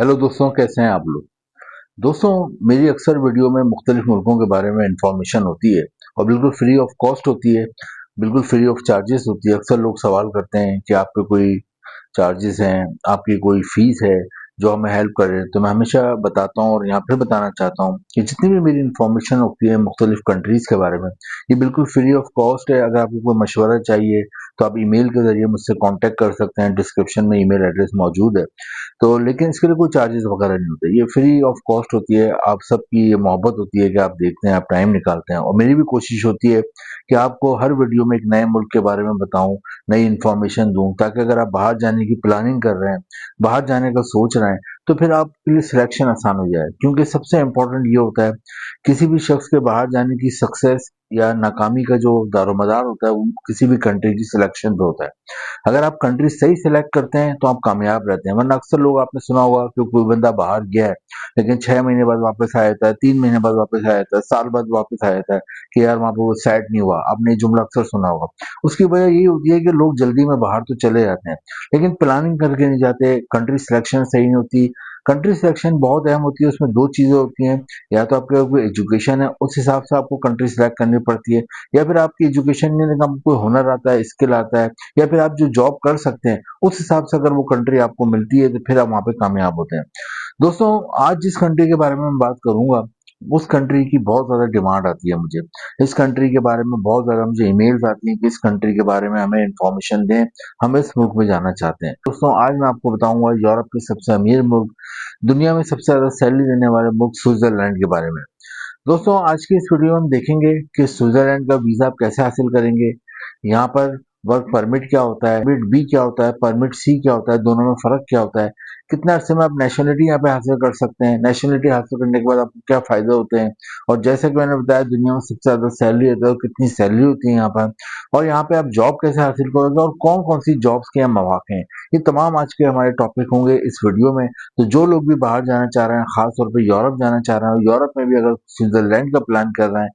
Hello दोस्तों, कैसे हैं आप लोग। दोस्तों, मेरी अक्सर वीडियो में मुख्तलिफ मुल्कों के बारे में इंफॉर्मेशन होती है और बिल्कुल फ्री ऑफ कॉस्ट होती है, बिल्कुल फ्री ऑफ चार्जेस होती है। अक्सर लोग सवाल करते हैं कि आप पे कोई चार्जेस हैं, आपकी कोई फीस है जो हमें हेल्प कर रहे हैं। तो मैं हमेशा बताता हूँ और यहाँ फिर बताना चाहता हूँ कि जितनी भी मेरी इन्फॉर्मेशन होती है मुख्तलिफ कंट्रीज़ के बारे में, ये बिल्कुल फ्री ऑफ कॉस्ट है। अगर आपको कोई मशवरा चाहिए तो आप ईमेल के ज़रिए मुझसे कॉन्टैक्ट कर सकते हैं, डिस्क्रिप्शन में ईमेल एड्रेस मौजूद है। तो लेकिन इसके लिए कोई चार्जेस वगैरह नहीं होते, ये फ्री ऑफ कॉस्ट होती है। आप सबकी ये मोहब्बत होती है कि आप देखते हैं, आप टाइम निकालते हैं, और मेरी भी कोशिश होती है कि आपको हर वीडियो में एक नए मुल्क के बारे में बताऊं, नई इन्फॉर्मेशन दूं, ताकि अगर आप बाहर जाने की प्लानिंग कर रहे हैं, बाहर जाने का सोच रहे हैं, तो फिर आपके लिए सिलेक्शन आसान हो जाए। क्योंकि सबसे इम्पोर्टेंट ये होता है, किसी भी शख्स के बाहर जाने की सक्सेस या नाकामी का जो दारोमदार होता है वो किसी भी कंट्री की सिलेक्शन पे होता है। अगर आप कंट्री सही सिलेक्ट करते हैं तो आप कामयाब रहते हैं, वरना अक्सर लोग, आपने सुना होगा कि कोई बंदा बाहर गया है लेकिन 6 महीने बाद वापस आया था, 3 महीने बाद वापस आया था, साल बाद वापस आया था कि यार वहां पर वो सेट नहीं हुआ। आपने ये जुमला अक्सर सुना होगा। उसकी वजह यही होती है कि लोग जल्दी में बाहर तो चले जाते हैं लेकिन प्लानिंग करके नहीं जाते, कंट्री सिलेक्शन सही नहीं होती। कंट्री सिलेक्शन बहुत अहम होती है, उसमें दो चीजें होती हैं। या तो आपके कोई एजुकेशन है, उस हिसाब से आपको कंट्री सिलेक्ट करनी पड़ती है, या फिर आपकी एजुकेशन नहीं, लेकिन आपको कोई हुनर आता है, स्किल आता है, या फिर आप जो जॉब कर सकते हैं, उस हिसाब से अगर वो कंट्री आपको मिलती है तो फिर आप वहाँ पे कामयाब होते हैं। दोस्तों, आज जिस कंट्री के बारे में मैं बात करूँगा, उस कंट्री की बहुत ज़्यादा डिमांड आती है मुझे। इस कंट्री के बारे में बहुत ज़्यादा मुझे ईमेल्स आती हैं कि इस कंट्री के बारे में हमें इन्फॉर्मेशन दें, हम इस मुल्क में जाना चाहते हैं। दोस्तों, आज मैं आपको बताऊँगा यूरोप के सबसे अमीर मुल्क, दुनिया में सबसे ज़्यादा सैलरी देने वाले मुल्क स्विट्ज़रलैंड के बारे में। दोस्तों, आज की इस वीडियो में हम देखेंगे कि स्विट्जरलैंड का वीज़ा आप कैसे हासिल करेंगे, यहाँ पर वर्क परमिट क्या होता है, परमिट बी क्या होता है, परमिट सी क्या होता है, दोनों में फ़र्क क्या होता है, कितने अरसे में आप नेशनलिटी यहाँ पे हासिल कर सकते हैं, नेशनलिटी हासिल करने के बाद आपको क्या फ़ायदे होते हैं, और जैसे कि मैंने बताया दुनिया में सबसे ज़्यादा सैलरी होती है और कितनी सैलरी होती है यहाँ पर, और यहाँ पे आप जॉब कैसे हासिल करोगे और कौन-कौन सी जॉब्स के यहाँ मौके हैं। ये तमाम आज के हमारे टॉपिक होंगे इस वीडियो में। तो जो लोग भी बाहर जाना चाह रहे हैं, खास तौर पे यूरोप जाना चाह रहे हैं, और यूरोप में भी अगर स्विट्जरलैंड का प्लान कर रहे हैं,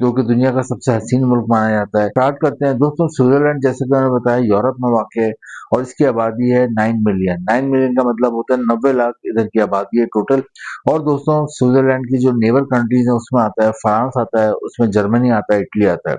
जो कि दुनिया का सबसे हसीन मुल्क माना जाता है, स्टार्ट करते हैं। दोस्तों, स्विट्जरलैंड जैसे कि मैंने बताया यूरोप में वाक़ है और इसकी आबादी है 9 मिलियन। 9 मिलियन का मतलब होता है 90 लाख इधर की आबादी है टोटल। और दोस्तों, स्विट्जरलैंड की जो नेबर कंट्रीज़ हैं उसमें आता है फ्रांस आता है, उसमें जर्मनी आता है, इटली आता है।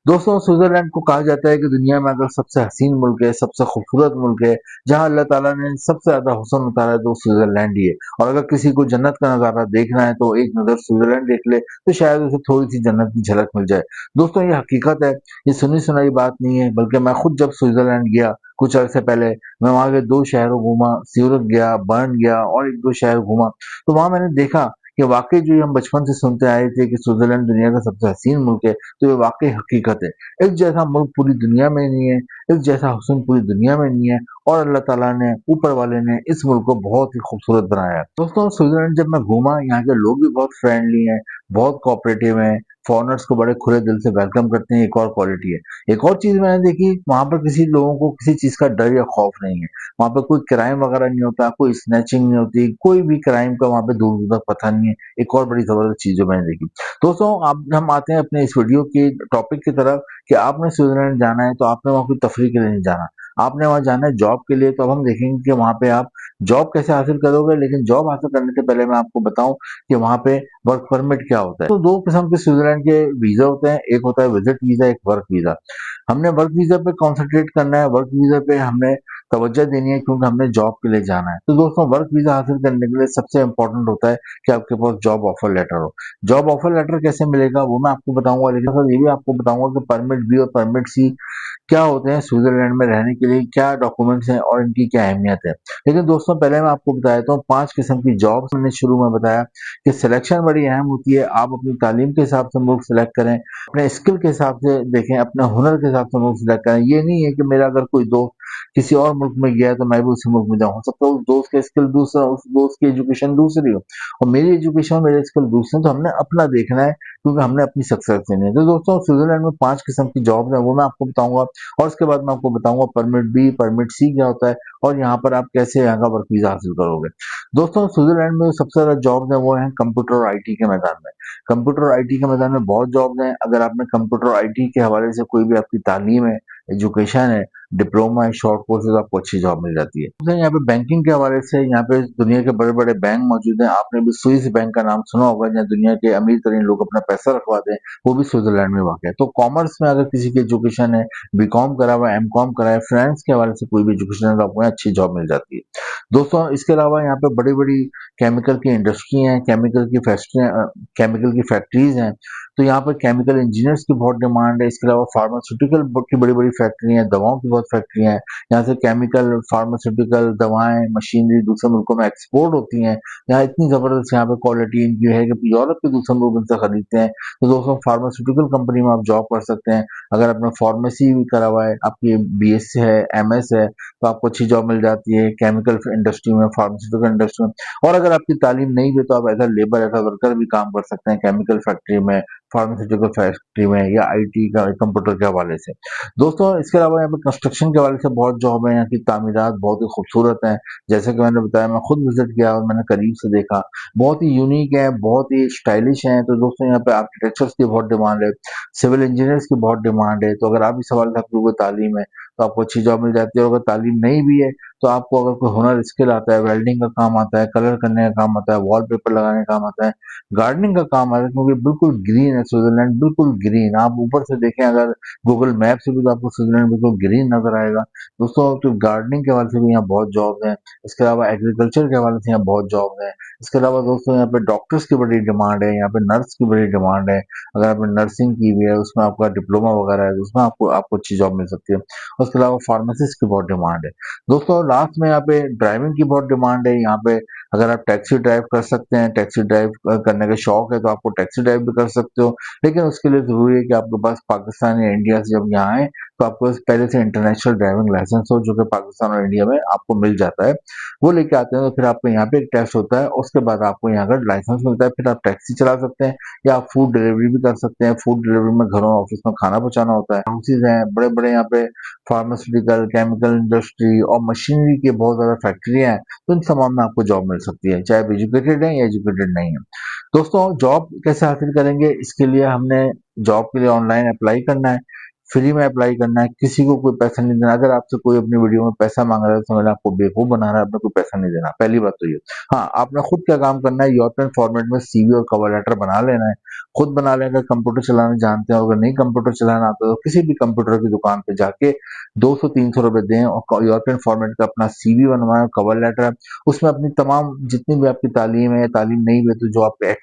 दोस्तों, स्विट्जरलैंड को कहा जाता है कि दुनिया में अगर सबसे हसीन मुल्क है, सबसे खूबसूरत मुल्क है, जहाँ अल्लाह ताला ने सबसे ज़्यादा हुस्न उतारा है, तो स्विट्जरलैंड ही है। और अगर किसी को जन्नत का नज़ारा देखना है तो एक नज़र स्विट्जरलैंड देख ले, तो शायद उसे थोड़ी-सी जन्नत की झलक मिल जाए। दोस्तों, ये हकीकत है, ये सुनी-सुनाई बात नहीं है, बल्कि मैं खुद जब स्विट्जरलैंड गया कुछ अरसे पहले, मैं वहाँ के 2 शहरों घूमा, ज्यूरिख गया, बर्न गया और 1-2 शहर घूमा। तो वहाँ मैंने देखा कि वाक़ई जो ये हम बचपन से सुनते आए थे कि स्विट्जरलैंड दुनिया का सबसे हसीन मुल्क है, तो ये वाक़ई हकीकत है। इस जैसा मुल्क पूरी दुनिया में नहीं है, इस जैसा हुस्न पूरी दुनिया में नहीं है, और अल्लाह ताला ने, ऊपर वाले ने इस मुल्क को बहुत ही खूबसूरत बनाया है। दोस्तों, स्विट्जरलैंड जब मैं घूमा, यहाँ के लोग भी बहुत फ्रेंडली हैं, बहुत कोऑपरेटिव हैं, फॉरेनर्स को बड़े खुले दिल से वेलकम करते हैं, एक और क्वालिटी है। एक और चीज़ मैंने देखी, वहाँ पर किसी लोगों को किसी चीज़ का डर या खौफ नहीं है। वहाँ पे कोई क्राइम वगैरह नहीं होता, कोई स्नैचिंग नहीं होती, कोई भी क्राइम का वहाँ पे दूर-दूर तक पता नहीं है। एक और बड़ी ज़बरदस्त चीज़ जो मैंने देखी। दोस्तों, अब हम आते हैं अपने इस वीडियो के टॉपिक की तरफ कि आपने स्विट्जरलैंड जाना है तो आपने वहाँ कोई तफरीह के लिए नहीं जाना। आपने वहाँ जाना है जॉब के लिए। तो अब हम देखेंगे कि वहाँ पे आप जॉब कैसे हासिल करोगे, लेकिन जॉब हासिल करने से पहले मैं आपको बताऊँ कि वहाँ पे वर्क परमिट क्या होता है। तो 2 किस्म के स्विट्जरलैंड के वीज़ा होते हैं, एक होता है विज़िट वीज़ा, एक वर्क वीज़ा। हमने वर्क वीज़ा पे कॉन्संट्रेट करना है, वर्क वीज़ा पे हमने तवज्जो देनी है क्योंकि हमने जॉब के लिए जाना है। तो दोस्तों, वर्क वीज़ा हासिल करने के लिए सबसे इम्पोर्टेंट होता है कि आपके पास जॉब ऑफर लेटर हो। जॉब ऑफर लेटर कैसे मिलेगा वो मैं आपको बताऊँगा, लेकिन सर ये भी आपको बताऊँगा कि परमिट बी और परमिट सी क्या होते हैं, स्विट्जरलैंड में रहने के लिए क्या डॉक्यूमेंट्स हैं और इनकी क्या अहमियत है। लेकिन दोस्तों, पहले मैं आपको बता देता हूँ 5 किस्म की जॉब्स। मैंने शुरू में बताया कि सिलेक्शन बड़ी अहम होती है। आप अपनी तालीम के हिसाब से मुल्क सेलेक्ट करें, अपने स्किल के हिसाब से देखें, अपने हुनर के हिसाब से मुल्क सेलेक्ट करें। ये नहीं है कि मेरा अगर कोई दोस्त किसी और मुल्क में गया है तो मैं भी उसी मुल्क में जाऊँ। हो सकता है उस दोस्त का स्किल दूसरा, उस दोस्त की एजुकेशन दूसरी हो और मेरी एजुकेशन, मेरे स्किल दूसरे हैं, तो हमने अपना देखना है क्योंकि हमने अपनी सक्सेस देनी है। तो दोस्तों, स्विट्जरलैंड में 5 किस्म की जॉब्स हैं, वो मैं आपको बताऊँगा, और उसके बाद मैं आपको बताऊँगा परमिट बी, परमिट सी क्या होता है और यहाँ पर आप कैसे यहाँ का वर्क वीज़ा हासिल करोगे। दोस्तों, स्विट्जरलैंड में सबसे ज़्यादा जॉब्स हैं वो हैं कंप्यूटर और आईटी के मैदान में। कंप्यूटर और आईटी के मैदान में बहुत जॉब्स हैं। अगर आपने कंप्यूटर और आईटी के हवाले से कोई भी आपकी तालीम है, एजुकेशन है, डिप्लोमा है, शॉर्ट कोर्सेज, आपको अच्छी जॉब मिल जाती है। तो यहाँ पे बैंकिंग के हवाले से यहाँ पे दुनिया के बड़े-बड़े बैंक मौजूद हैं। आपने भी स्विस बैंक का नाम सुना होगा, जहाँ दुनिया के अमीर तरीन लोग अपना पैसा रखवाते हैं, वो भी स्विट्जरलैंड में वाक़ है। तो कॉमर्स में अगर किसी की एजुकेशन है, बीकॉम करा हुआ है, एमकॉम करा है, फाइनेंस के हवाले से कोई भी एजुकेशन है, तो आपको यहाँ अच्छी जॉब मिल जाती है। दोस्तों इसके अलावा यहाँ पे बड़ी-बड़ी केमिकल की इंडस्ट्री हैं, केमिकल की फैक्ट्रीज़ हैं, तो यहाँ पर केमिकल इंजीनियर्स की बहुत डिमांड है। इसके अलावा फार्मास्यूटिकल की बड़ी-बड़ी फैक्ट्री हैं, दवाओं की बहुत फैक्ट्री हैं। यहाँ से केमिकल, फार्मास्यूटिकल, दवाएँ, मशीनरी दूसरे मुल्कों में एक्सपोर्ट होती हैं। यहाँ इतनी ज़बरदस्त यहाँ पे क्वालिटी इनकी है कि यूरोप के दूसरे लोग इनसे खरीदते हैं। तो दोस्तों फार्मास्यूटिकल कंपनी में आप जॉब कर सकते हैं। अगर आपने फार्मेसी भी करा हुआ है, आपकी बीएससी है, एमएस है, तो आपको अच्छी जॉब मिल जाती है केमिकल इंडस्ट्री में, फार्मास्यूटिकल इंडस्ट्री में। और अगर आपकी तालीम नहीं भी, तो आप as a labour, as a worker भी काम कर सकते हैं केमिकल फैक्ट्री में, फार्मास्यूटिकल फैक्ट्री में, या आईटी का कंप्यूटर के हवाले से। दोस्तों इसके अलावा यहाँ पे कंस्ट्रक्शन के हवाले से बहुत जॉब है। यहाँ की तामीरात बहुत ही खूबसूरत हैं। जैसे कि मैंने बताया, मैं खुद विजिट किया और मैंने करीब से देखा, बहुत ही यूनिक है, बहुत ही स्टाइलिश है। तो दोस्तों यहाँ पे आर्किटेक्चर्स की बहुत डिमांड है, सिविल इंजीनियर्स की बहुत डिमांड है। तो अगर आप इस सवाल से आपकी कोई तालीम है, तो आपको अच्छी जॉब मिल जाती है। और अगर तालीम नहीं भी है, तो आपको अगर कोई हुनर स्किल आता है, वेल्डिंग का काम आता है, कलर करने का काम आता है, वॉलपेपर लगाने का काम आता है, गार्डनिंग का काम आता है, क्योंकि बिल्कुल ग्रीन है स्विट्जरलैंड, बिल्कुल ग्रीन। आप ऊपर से देखें अगर गूगल मैप से भी, तो आपको स्विट्जरलैंड बिल्कुल ग्रीन नजर आएगा। दोस्तों तो गार्डनिंग के हवाले से भी यहाँ बहुत जॉब है। इसके अलावा एग्रीकल्चर के हवाले से यहाँ बहुत जॉब है। इसके अलावा दोस्तों यहाँ पे डॉक्टर्स की बड़ी डिमांड है, यहाँ पे नर्स की बड़ी डिमांड है। अगर आपने नर्सिंग की हुई है, उसमें आपका डिप्लोमा वगैरह है, तो उसमें आपको आपको अच्छी जॉब मिल सकती है। उसके अलावा फार्मासिस्ट की बहुत डिमांड है। दोस्तों लास्ट में यहाँ पे ड्राइविंग की बहुत डिमांड है। यहाँ पे अगर आप टैक्सी ड्राइव कर सकते हैं, टैक्सी ड्राइव करने का शौक है, तो आपको टैक्सी ड्राइव भी कर सकते हो। लेकिन उसके लिए ज़रूरी है कि आपके पास पाकिस्तान या इंडिया से जब यहाँ आए, तो आपको पहले से इंटरनेशनल ड्राइविंग लाइसेंस हो, जो कि पाकिस्तान और इंडिया में आपको मिल जाता है। वो लेके आते हैं, तो फिर आपको यहाँ पे एक टेस्ट होता है, उसके बाद आपको यहाँ का लाइसेंस मिलता है। फिर आप टैक्सी चला सकते हैं, या आप फूड डिलीवरी भी कर सकते हैं। फूड डिलीवरी में घरों, ऑफिस में खाना पहुँचाना होता है। हाउसेज हैं, बड़े-बड़े यहाँ पे फार्मास्यूटिकल, केमिकल इंडस्ट्री और मशीनरी की बहुत ज़्यादा फैक्ट्रियाँ हैं, तो इन तमाम में आपको जॉब मिल सकती है, चाहे आप एजुकेटेड हैं या एजुकेटेड नहीं हैं। दोस्तों जॉब कैसे हासिल करेंगे? इसके लिए हमने जॉब के लिए ऑनलाइन अप्लाई करना है, फ्री में अप्लाई करना है, किसी को कोई पैसा नहीं देना। अगर आपसे कोई अपनी वीडियो में पैसा माँग रहा है, तो समझ लें आपको बेवकूफ़ बना रहा है, आपने कोई पैसा नहीं देना, पहली बात तो ये। हाँ, आपने खुद क्या काम करना है, यूरोपियन फॉर्मेट में सीवी और कवर लेटर बना लेना है, खुद बना लें। अगर कंप्यूटर चलाना जानते हैं, और अगर नहीं कंप्यूटर चलाना आता, तो किसी भी कंप्यूटर की दुकान पे जाके 200-300 रुपए दें और यूरोपियन फॉर्मेट का अपना सीवी बनवाएं, कवर लेटर, उसमें अपनी तमाम जितनी भी आपकी तालीम है, तालीम नहीं भी है, तो जो आपके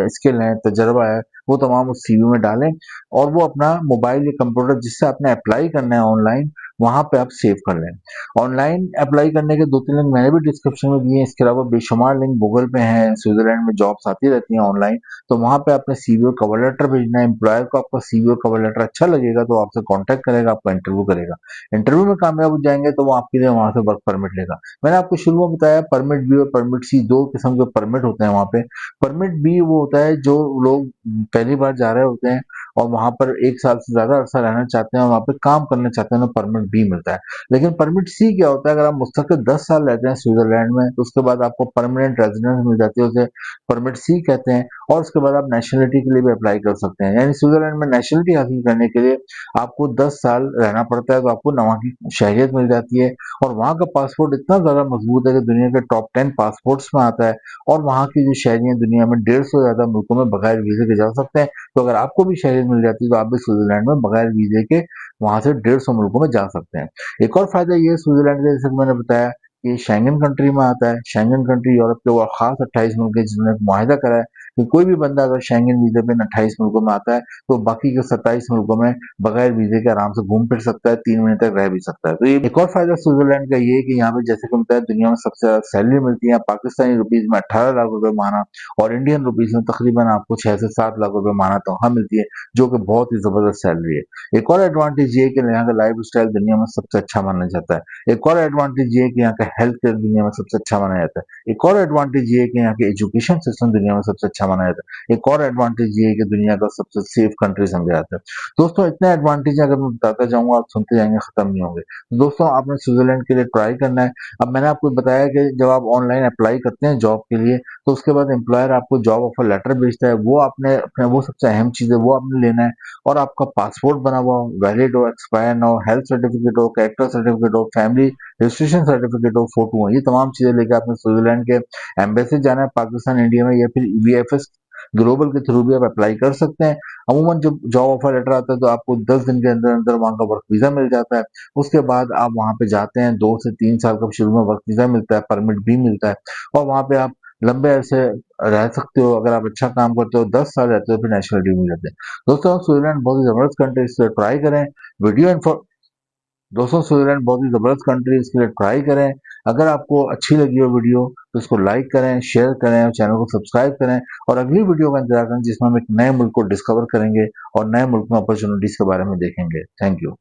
स्किल है, तजर्बा है, वो तमाम उस सीवी में डालें, और वो अपना मोबाइल या कंप्यूटर जिससे आपने अप्लाई करना है ऑनलाइन, वहाँ पे आप सेव कर लें। ऑनलाइन अप्लाई करने के 2-3 लिंक मैंने भी डिस्क्रिप्शन में दिए हैं। इसके अलावा बेशुमार लिंक गूगल पे हैं, स्विट्जरलैंड में जॉब्स आती रहती हैं ऑनलाइन, तो वहाँ पे आपने सीवी और कवर लेटर भेजना है। एम्प्लॉयर को आपका सीवी और कवर लेटर अच्छा लगेगा, तो आपसे कॉन्टैक्ट करेगा, आपका इंटरव्यू करेगा। इंटरव्यू में कामयाब हो जाएंगे, तो वो आपके लिए वहाँ से वर्क परमिट लेगा। मैंने आपको शुरू में बताया, परमिट बी और परमिट सी 2 किस्म के परमिट होते हैं वहाँ पे। परमिट बी वो होता है जो लोग पहली बार जा रहे होते हैं और वहाँ पर 1 साल से ज़्यादा अरसा रहना चाहते हैं और वहाँ पे काम करना चाहते हैं, उन्हें परमिट बी मिलता है। लेकिन परमिट सी क्या होता है? अगर आप मुस्तकिल 10 साल रहते हैं स्विट्जरलैंड में, तो उसके बाद आपको परमानेंट रेजिडेंस मिल जाती है, उसे परमिट सी कहते हैं। और उसके बाद आप नेशनलिटी के लिए भी अप्लाई कर सकते हैं। यानी स्विट्जरलैंड में नेशनलिटी हासिल करने के लिए आपको 10 साल रहना पड़ता है, तो आपको वहाँ की शहरियत मिल जाती है। और वहाँ का पासपोर्ट इतना ज़्यादा मजबूत है कि दुनिया के टॉप 10 पासपोर्ट्स में आता है। और वहाँ की जो शहरी हैं, दुनिया में 150 से ज़्यादा मुल्कों में बगैर वीज़े के जा सकते हैं। तो अगर आपको भी शहरियत मिल जाती है, तो आप भी स्विट्जरलैंड में बगैर वीज़े के वहाँ से 150 मुल्कों में जा सकते हैं। एक और फ़ायदा ये है स्विट्जरलैंड का, जैसे कि मैंने बताया, ये शेंगन कंट्री में आता है। शेंगन कंट्री यूरोप के वो खास 28 मुल्क है, जिन्होंने एक मुआहिदा करा है कि कोई भी बंदा अगर शेंगन वीज़े पे इन 28 मुल्कों में आता है, तो बाकी के 27 मुल्कों में बगैर वीज़े के आराम से घूम फिर सकता है, 3 महीने तक रह भी सकता है। तो ये एक और फ़ायदा स्विट्जरलैंड का ये है कि यहाँ पे जैसे कि बताया, दुनिया में सबसे ज़्यादा सैलरी मिलती है। पाकिस्तानी रुपीज़ में 18 लाख रुपए माह और इंडियन रुपीज़ में तकरीबन आपको 6 से 7 लाख रुपए माह तनख्वाह मिलती है, जो कि बहुत ही ज़बरदस्त सैलरी है। एक और एडवांटेज ये है कि यहाँ का लाइफ़स्टाइल दुनिया में सबसे अच्छा माना जाता है। एक और एडवांटेज ये है कि यहाँ का हेल्थ केयर दुनिया में सबसे अच्छा माना जाता है। एक और एडवांटेज ये है कि यहाँ के एजुकेशन सिस्टम दुनिया में सबसे अच्छा माना जाता है। एक और एडवांटेज ये है कि दुनिया का सबसे सेफ कंट्री समझा जाता है। दोस्तों इतने एडवांटेज अगर मैं बताता जाऊँगा, आप सुनते जाएँगे, खत्म नहीं होंगे। तो दोस्तों आपने स्विट्जरलैंड के लिए ट्राई करना है। अब मैंने आपको बताया कि जब आप ऑनलाइन अप्लाई करते हैं जॉब के लिए, तो उसके बाद एम्प्लॉयर आपको जॉब ऑफर लेटर भेजता है, वो आपने अपने वो सबसे अहम चीज़ है वो आपने लेना है, और आपका पासपोर्ट बना हुआ हो, वैलिड हो, एक्सपायर ना हो, हेल्थ सर्टिफिकेट हो, कैरेक्टर सर्टिफिकेट हो, फैमिली रजिस्ट्रेशन सर्टिफिकेट हो, फोटो हो, ये तमाम चीज़ें लेकर आपने स्विट्जरलैंड के एम्बेसी जाना है पाकिस्तान इंडिया में, या फिर ईबीएफएस ग्लोबल के थ्रू भी आप अप्लाई कर सकते हैं। अमूमन जब जॉब ऑफर लेटर आता है तो आपको 10 दिन के अंदर अंदर वहाँ का वर्क वीज़ा मिल जाता है। उसके बाद आप वहाँ पे जाते हैं, 2 से 3 साल का शुरू में वर्क वीज़ा मिलता है, परमिट भी मिलता है, और वहाँ पे आप लंबे अरसे रह सकते हो। अगर आप अच्छा काम करते हो, 10 साल रहते हो, फिर नेशनलिटी मिल जाती है। दोस्तों, स्विट्जरलैंड बहुत ही ज़बरदस्त कंट्री है, इसलिए ट्राई करें। वीडियो इन्फो दोस्तों, स्विट्जरलैंड बहुत ही ज़बरदस्त कंट्री है, इसके लिए ट्राई करें। अगर आपको अच्छी लगी हो वीडियो तो इसको लाइक करें, शेयर करें और चैनल को सब्सक्राइब करें, और अगली वीडियो का इंतजार करें जिसमें हम एक नए मुल्क को डिस्कवर करेंगे और नए मुल्क में अपॉर्चुनिटीज़ के बारे में देखेंगे। Thank you.